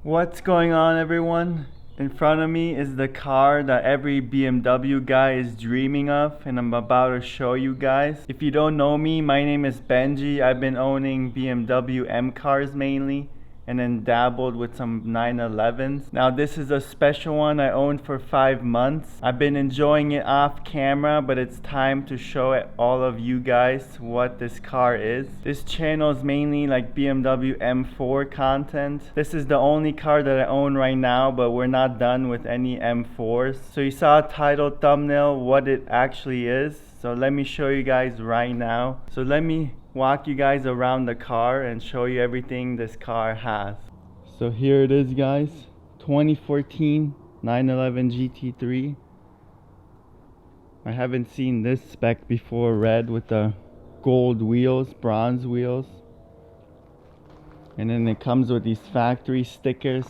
What's going on, everyone? In front of me is the car that every BMW guy is dreaming of, and I'm about to show you guys. If you don't know me, my name is Benji. I've been owning BMW M cars mainly, and then dabbled with some 911s. Now this is a special one I owned for 5 months. I've been enjoying it off camera, but it's time to show it all of you guys what this car is. This channel is mainly like BMW M4 content. This is the only car that I own right now, but we're not done with any M4s. So you saw a title thumbnail what it actually is. So let me show you guys right now. So let me walk you guys around the car and show you everything this car has. So here it is, guys. 2014 911 GT3. I haven't seen this spec before, red with the gold wheels, bronze wheels. And then it comes with these factory stickers.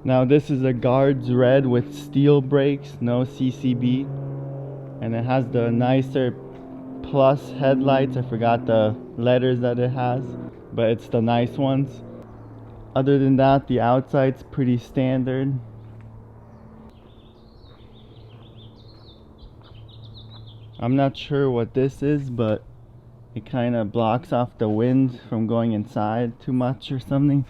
Now this is a guards red with steel brakes, no CCB. And it has the nicer plus headlights. I forgot the letters that it has, but it's the nice ones. Other than that, the outside's pretty standard. I'm not sure what this is, but it kind of blocks off the wind from going inside too much or something.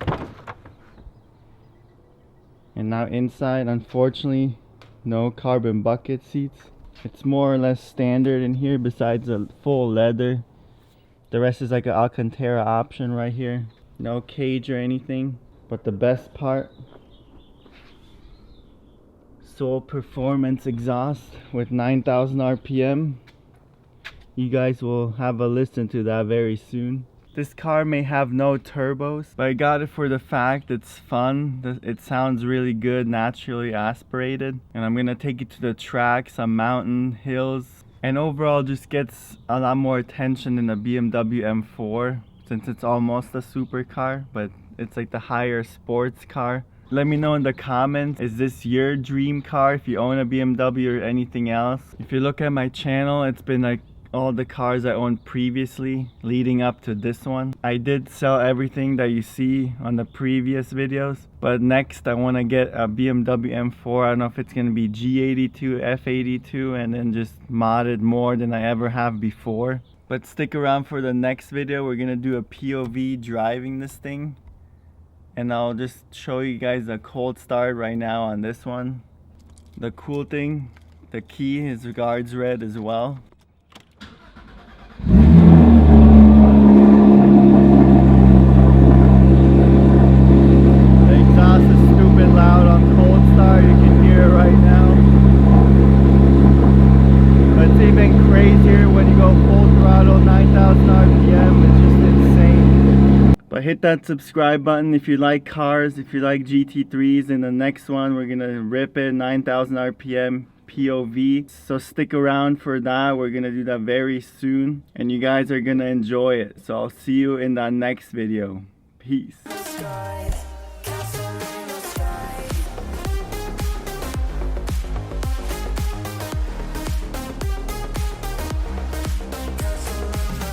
And now inside, unfortunately, no carbon bucket seats. It's more or less standard in here besides a full leather. The rest is like an Alcantara option right here. No cage or anything. But the best part, Soul Performance exhaust with 9,000 RPM. You guys will have a listen to that very soon. This car may have no turbos, but I got it for the fact it's fun. It sounds really good, naturally aspirated. And I'm gonna take it to the track, some mountain, hills, and overall just gets a lot more attention than a BMW M4, since it's almost a supercar, but it's like the higher sports car. Let me know in the comments, is this your dream car if you own a BMW or anything else? If you look at my channel, it's been like all the cars I owned previously leading up to this one. I did sell everything that you see on the previous videos, but next I want to get a BMW M4. I don't know if it's going to be G82, F82, and then just modded more than I ever have before. But stick around for the next video. We're going to do a POV driving this thing, and I'll just show you guys a cold start right now on this one. The cool thing, the key is guards red as well. But hit that subscribe button if you like cars, if you like GT3s. In the next one, we're gonna rip it 9,000 RPM POV. So stick around for that. We're gonna do that very soon, and you guys are gonna enjoy it. So I'll see you in the next video. Peace.